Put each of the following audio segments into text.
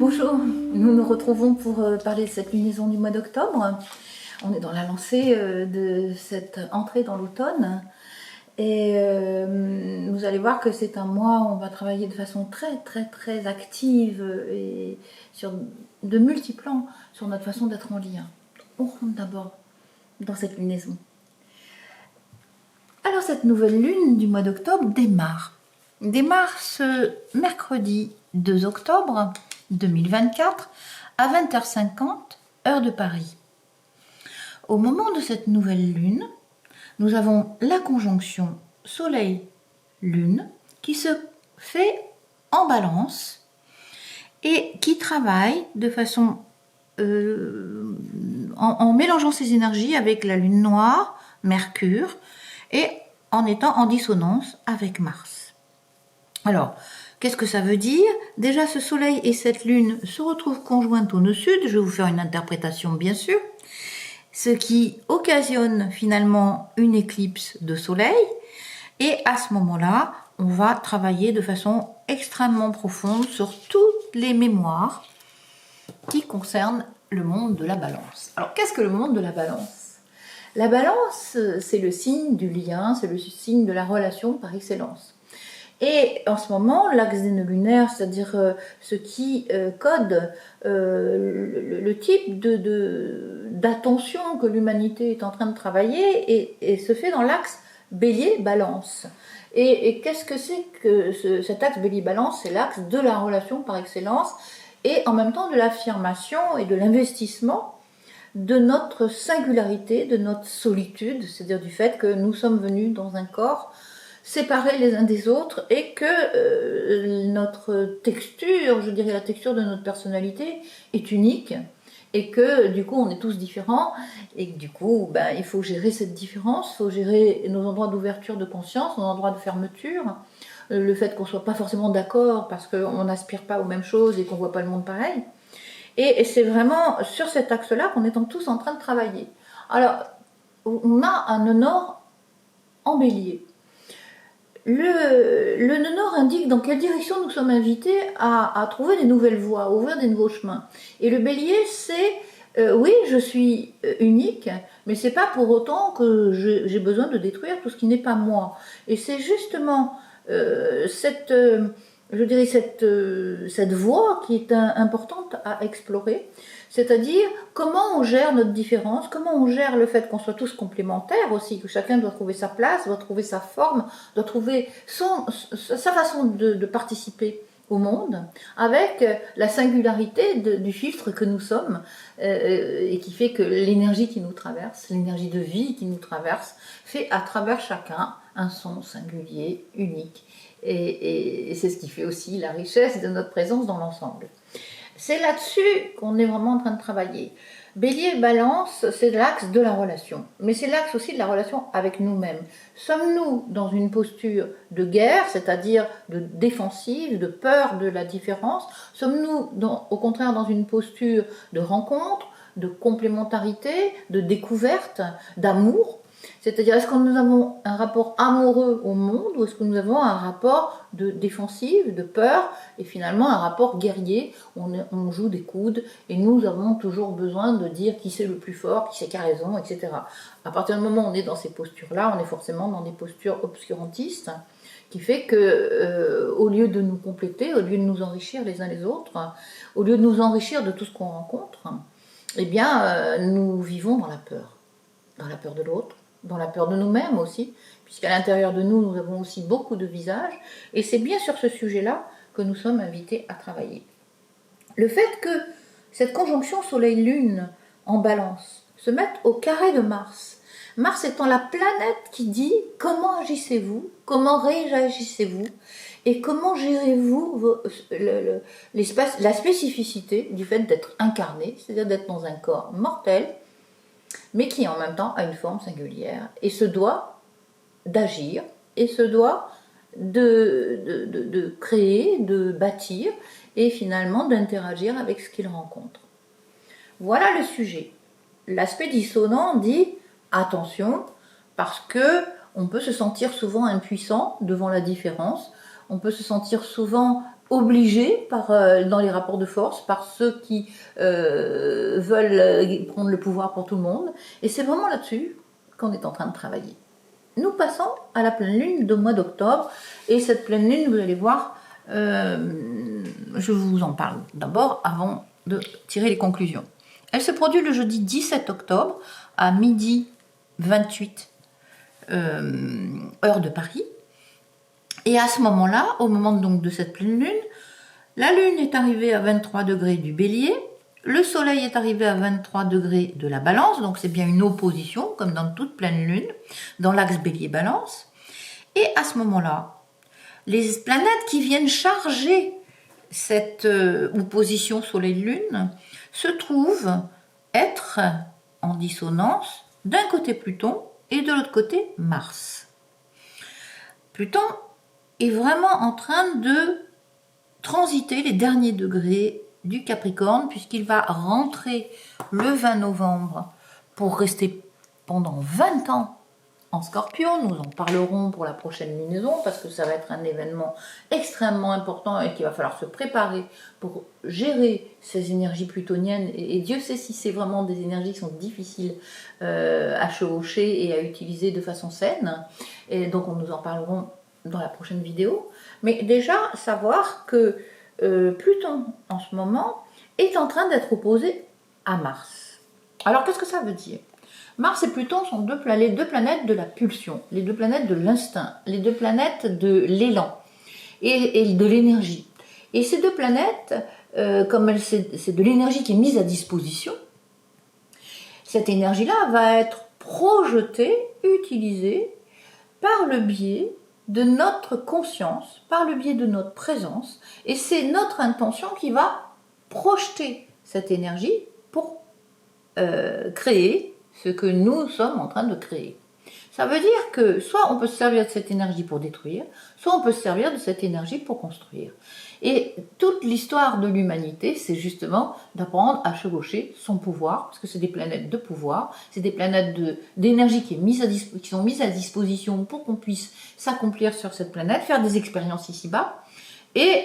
Bonjour, nous nous retrouvons pour parler de cette lunaison du mois d'octobre. On est dans la lancée de cette entrée dans l'automne et vous allez voir que c'est un mois où on va travailler de façon très active et sur de multiples plans sur notre façon d'être en lien. On rentre d'abord dans cette lunaison. Alors cette nouvelle lune du mois d'octobre démarre ce mercredi 2 octobre 2024 à 20h50 heure de Paris. Au moment de cette nouvelle lune, nous avons la conjonction Soleil-Lune qui se fait en balance et qui travaille de façon en mélangeant ses énergies avec la lune noire, Mercure, et en étant en dissonance avec Mars. Alors, qu'est-ce que ça veut dire? Déjà, ce soleil et cette lune se retrouvent conjointes au nœud-sud. Je vais vous faire une interprétation, bien sûr. Ce qui occasionne finalement une éclipse de soleil. Et à ce moment-là, on va travailler de façon extrêmement profonde sur toutes les mémoires qui concernent le monde de la balance. Alors, qu'est-ce que le monde de la balance? La balance, c'est le signe du lien, c'est le signe de la relation par excellence. Et en ce moment, l'axe des nœuds lunaires, c'est-à-dire ce qui code le type d'attention que l'humanité est en train de travailler et se fait dans l'axe Bélier-Balance. Et qu'est-ce que c'est que cet axe Bélier-Balance? C'est l'axe de la relation par excellence et en même temps de l'affirmation et de l'investissement de notre singularité, de notre solitude, c'est-à-dire du fait que nous sommes venus dans un corps séparés les uns des autres et que notre texture, je dirais la texture de notre personnalité est unique et que du coup on est tous différents et que du coup il faut gérer cette différence, il faut gérer nos endroits d'ouverture de conscience, nos endroits de fermeture, le fait qu'on ne soit pas forcément d'accord parce qu'on n'aspire pas aux mêmes choses et qu'on ne voit pas le monde pareil. Et c'est vraiment sur cet axe-là qu'on est tous en train de travailler. Alors, on a un nœud nord en bélier. Le nœud nord indique dans quelle direction nous sommes invités à trouver des nouvelles voies, à ouvrir des nouveaux chemins. Et le bélier, c'est, oui, je suis unique, mais c'est pas pour autant que j'ai besoin de détruire tout ce qui n'est pas moi. Et c'est justement cette voie qui est importante à explorer, c'est-à-dire comment on gère notre différence, comment on gère le fait qu'on soit tous complémentaires aussi, que chacun doit trouver sa place, doit trouver sa forme, doit trouver sa façon de participer au monde, avec la singularité du filtre que nous sommes, et qui fait que l'énergie qui nous traverse, l'énergie de vie qui nous traverse, fait à travers chacun un son singulier, unique. Et c'est ce qui fait aussi la richesse de notre présence dans l'ensemble. C'est là-dessus qu'on est vraiment en train de travailler. Bélier Balance, c'est l'axe de la relation, mais c'est l'axe aussi de la relation avec nous-mêmes. Sommes-nous dans une posture de guerre, c'est-à-dire de défensive, de peur de la différence? Sommes-nous au contraire dans une posture de rencontre, de complémentarité, de découverte, d'amour? C'est-à-dire, est-ce que nous avons un rapport amoureux au monde ou est-ce que nous avons un rapport de défensive, de peur et finalement un rapport guerrier où on joue des coudes et nous avons toujours besoin de dire qui c'est le plus fort, qui c'est qui a raison, etc. À partir du moment où on est dans ces postures-là, on est forcément dans des postures obscurantistes qui fait que au lieu de nous compléter, au lieu de nous enrichir les uns les autres, au lieu de nous enrichir de tout ce qu'on rencontre, eh bien nous vivons dans la peur de l'autre, dans la peur de nous-mêmes aussi, puisqu'à l'intérieur de nous, nous avons aussi beaucoup de visages, et c'est bien sur ce sujet-là que nous sommes invités à travailler. Le fait que cette conjonction Soleil-Lune en balance se mette au carré de Mars, Mars étant la planète qui dit comment agissez-vous, comment réagissez-vous, et comment gérez-vous la spécificité du fait d'être incarné, c'est-à-dire d'être dans un corps mortel, mais qui en même temps a une forme singulière et se doit d'agir et se doit de créer, de bâtir et finalement d'interagir avec ce qu'il rencontre. Voilà le sujet. L'aspect dissonant dit attention parce que on peut se sentir souvent impuissant devant la différence, on peut se sentir souvent obligés dans les rapports de force par ceux qui veulent prendre le pouvoir pour tout le monde. Et c'est vraiment là-dessus qu'on est en train de travailler. Nous passons à la pleine lune du mois d'octobre. Et cette pleine lune, vous allez voir, je vous en parle d'abord avant de tirer les conclusions. Elle se produit le jeudi 17 octobre à midi 28 heure de Paris. Et à ce moment-là, au moment donc de cette pleine lune, la lune est arrivée à 23 degrés du bélier, le soleil est arrivé à 23 degrés de la balance, donc c'est bien une opposition, comme dans toute pleine lune, dans l'axe bélier-balance. Et à ce moment-là, les planètes qui viennent charger cette opposition soleil-lune se trouvent être en dissonance d'un côté Pluton et de l'autre côté Mars. Pluton est vraiment en train de transiter les derniers degrés du Capricorne puisqu'il va rentrer le 20 novembre pour rester pendant 20 ans en Scorpion. Nous en parlerons pour la prochaine lunaison parce que ça va être un événement extrêmement important et qu'il va falloir se préparer pour gérer ces énergies plutoniennes. Et Dieu sait si c'est vraiment des énergies qui sont difficiles à chevaucher et à utiliser de façon saine. Et donc nous en parlerons dans la prochaine vidéo. Mais déjà, savoir que Pluton, en ce moment, est en train d'être opposé à Mars. Alors, qu'est-ce que ça veut dire ? Mars et Pluton sont les deux planètes de la pulsion, les deux planètes de l'instinct, les deux planètes de l'élan et de l'énergie. Et ces deux planètes, comme c'est de l'énergie qui est mise à disposition, cette énergie-là va être projetée, utilisée par le biais de notre conscience, par le biais de notre présence, et c'est notre intention qui va projeter cette énergie pour créer ce que nous sommes en train de créer. Ça veut dire que soit on peut se servir de cette énergie pour détruire, soit on peut se servir de cette énergie pour construire. Et toute l'histoire de l'humanité, c'est justement d'apprendre à chevaucher son pouvoir, parce que c'est des planètes de pouvoir, c'est des planètes d'énergie qui sont mises à disposition pour qu'on puisse s'accomplir sur cette planète, faire des expériences ici-bas, et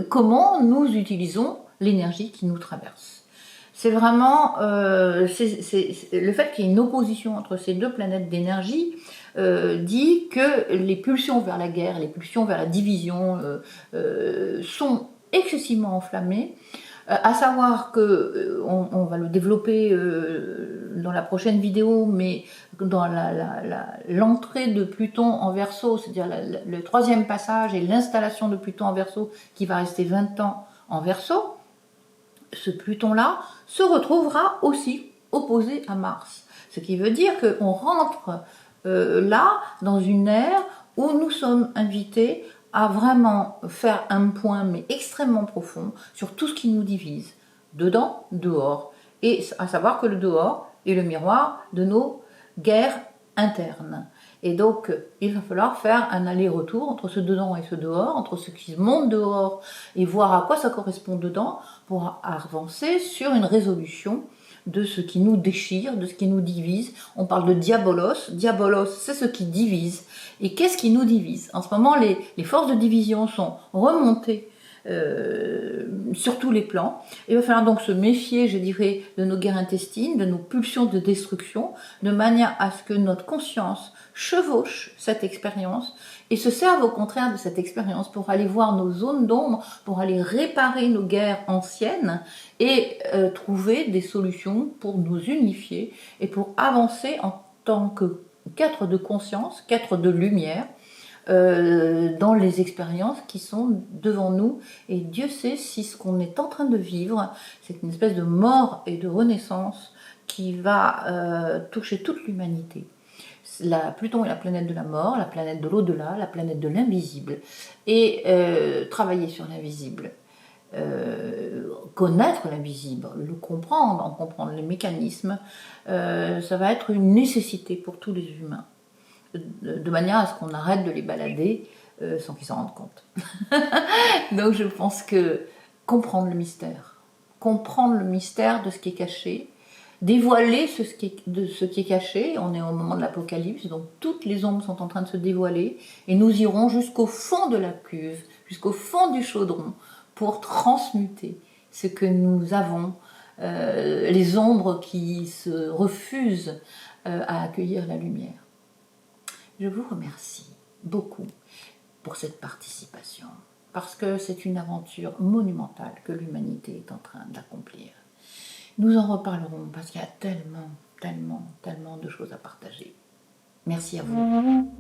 comment nous utilisons l'énergie qui nous traverse. C'est vraiment le fait qu'il y ait une opposition entre ces deux planètes d'énergie dit que les pulsions vers la guerre, les pulsions vers la division sont excessivement enflammées. À savoir que on va le développer dans la prochaine vidéo, mais dans l'entrée de Pluton en Verseau, c'est-à-dire le troisième passage et l'installation de Pluton en Verseau qui va rester 20 ans en Verseau, ce Pluton-là se retrouvera aussi opposé à Mars. Ce qui veut dire qu'on rentre là dans une ère où nous sommes invités à vraiment faire un point, mais extrêmement profond, sur tout ce qui nous divise, dedans, dehors. Et à savoir que le dehors est le miroir de nos guerres internes. Et donc, il va falloir faire un aller-retour entre ce dedans et ce dehors, entre ce qui monte dehors et voir à quoi ça correspond dedans pour avancer sur une résolution de ce qui nous déchire, de ce qui nous divise. On parle de diabolos. Diabolos, c'est ce qui divise. Et qu'est-ce qui nous divise ? En ce moment, les forces de division sont remontées sur tous les plans. Il va falloir donc se méfier, je dirais, de nos guerres intestines, de nos pulsions de destruction, de manière à ce que notre conscience chevauche cette expérience et se serve au contraire de cette expérience pour aller voir nos zones d'ombre, pour aller réparer nos guerres anciennes et trouver des solutions pour nous unifier et pour avancer en tant que qu'être de conscience, qu'être de lumière, dans les expériences qui sont devant nous. Et Dieu sait si ce qu'on est en train de vivre, c'est une espèce de mort et de renaissance qui va toucher toute l'humanité. Pluton est la planète de la mort, la planète de l'au-delà, la planète de l'invisible. Et travailler sur l'invisible, connaître l'invisible, le comprendre, en comprendre les mécanismes, ça va être une nécessité pour tous les humains. De manière à ce qu'on arrête de les balader sans qu'ils s'en rendent compte. Donc je pense que comprendre le mystère de ce qui est caché, dévoiler ce qui est caché, on est au moment de l'Apocalypse, donc toutes les ombres sont en train de se dévoiler, et nous irons jusqu'au fond de la cuve, jusqu'au fond du chaudron pour transmuter ce que nous avons, les ombres qui se refusent à accueillir la lumière. Je vous remercie beaucoup pour cette participation, parce que c'est une aventure monumentale que l'humanité est en train d'accomplir. Nous en reparlerons parce qu'il y a tellement de choses à partager. Merci à vous.